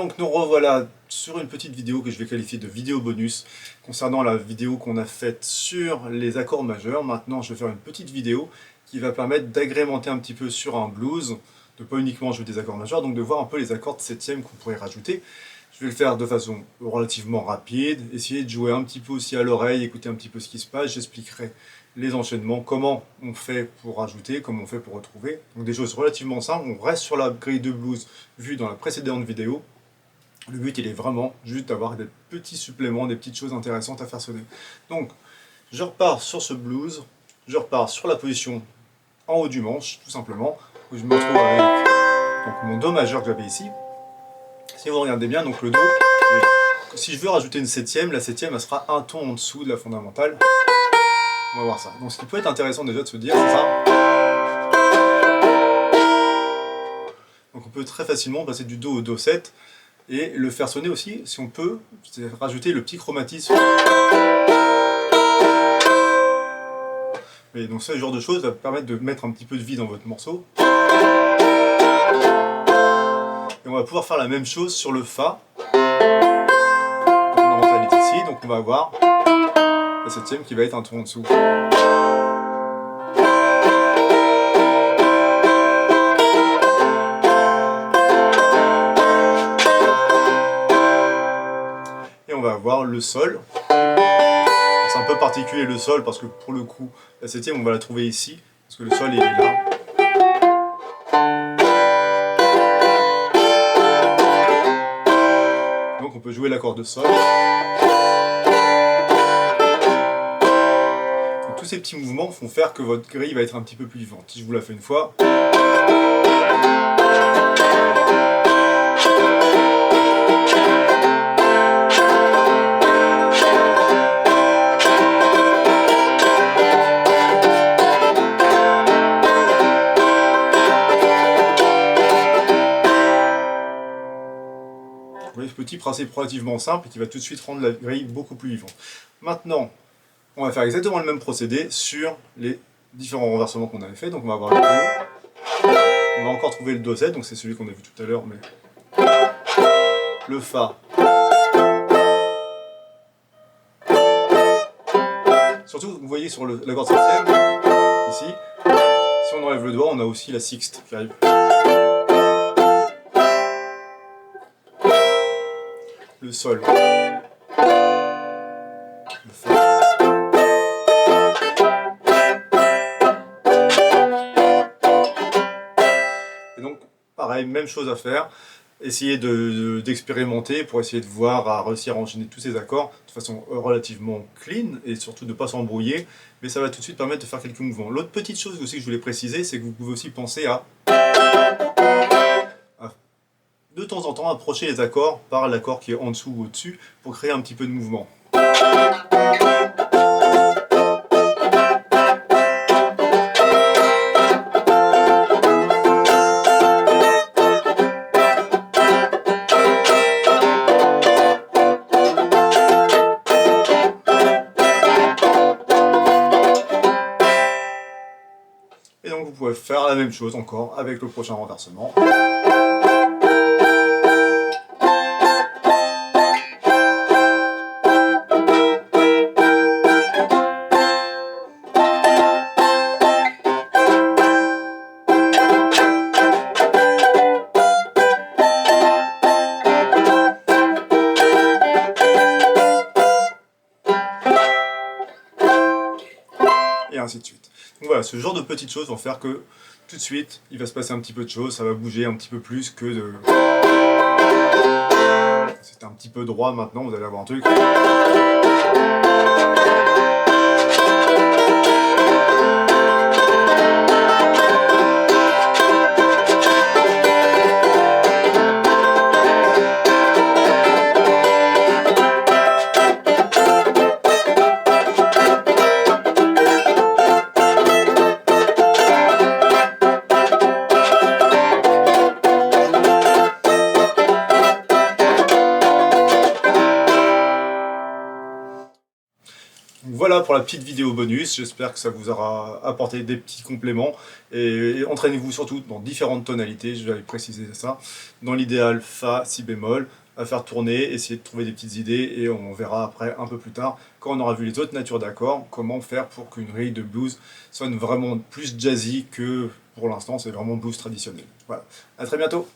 Donc nous revoilà sur une petite vidéo que je vais qualifier de vidéo bonus concernant la vidéo qu'on a faite sur les accords majeurs. Maintenant je vais faire une petite vidéo qui va permettre d'agrémenter un petit peu sur un blues, de pas uniquement jouer des accords majeurs, donc de voir un peu les accords de septième qu'on pourrait rajouter. Je vais le faire de façon relativement rapide, essayer de jouer un petit peu aussi à l'oreille, écouter un petit peu ce qui se passe, j'expliquerai les enchaînements, comment on fait pour rajouter, comment on fait pour retrouver. Donc des choses relativement simples, on reste sur la grille de blues vue dans la précédente vidéo. Le but il est vraiment juste d'avoir des petits suppléments, des petites choses intéressantes à faire sonner. Donc je repars sur ce blues, je repars sur la position en haut du manche, tout simplement, où je me retrouve avec donc, mon Do majeur que j'avais ici. Si vous regardez bien, donc le Do, si je veux rajouter une septième, la septième elle sera un ton en dessous de la fondamentale. On va voir ça. Donc ce qui peut être intéressant déjà de se dire, c'est ça. Donc on peut très facilement passer du Do au Do7 et le faire sonner aussi, si on peut, c'est rajouter le petit chromatisme. Et donc ce genre de choses va permettre de mettre un petit peu de vie dans votre morceau. Et on va pouvoir faire la même chose sur le Fa. La fondamentale est ici, donc on va avoir la septième qui va être un ton en dessous. Et on va avoir le Sol. C'est un peu particulier le Sol parce que pour le coup, la septième on va la trouver ici, parce que le Sol il est là. Donc on peut jouer l'accord de Sol. Donc, tous ces petits mouvements font faire que votre grille va être un petit peu plus vivante. Si je vous la fais une fois. Vous voyez ce petit principe relativement simple qui va tout de suite rendre la grille beaucoup plus vivante. Maintenant, on va faire exactement le même procédé sur les différents renversements qu'on avait fait. Donc on va avoir le Do, on va encore trouver le Do7, donc c'est celui qu'on a vu tout à l'heure, mais le Fa. Surtout, vous voyez sur l'accord de septième, ici, si on enlève le doigt, on a aussi la sixte qui arrive. Le Sol. Le Fa. Et donc, pareil, même chose à faire. Essayer d'expérimenter pour essayer de voir, à réussir à enchaîner tous ces accords de façon relativement clean et surtout de ne pas s'embrouiller, mais ça va tout de suite permettre de faire quelques mouvements. L'autre petite chose aussi que je voulais préciser, c'est que vous pouvez aussi penser à de temps en temps approcher les accords par l'accord qui est en dessous ou au-dessus pour créer un petit peu de mouvement. Et donc vous pouvez faire la même chose encore avec le prochain renversement. Et ainsi de suite. Donc voilà, ce genre de petites choses vont faire que tout de suite, il va se passer un petit peu de choses, ça va bouger un petit peu plus que de... C'est un petit peu droit maintenant, vous allez avoir un truc... pour la petite vidéo bonus, j'espère que ça vous aura apporté des petits compléments, et entraînez-vous surtout dans différentes tonalités, je vais préciser ça, dans l'idéal Fa, Si bémol, à faire tourner, essayer de trouver des petites idées, et on verra après, un peu plus tard, quand on aura vu les autres natures d'accords, comment faire pour qu'une grille de blues sonne vraiment plus jazzy que, pour l'instant, c'est vraiment blues traditionnel. Voilà, à très bientôt.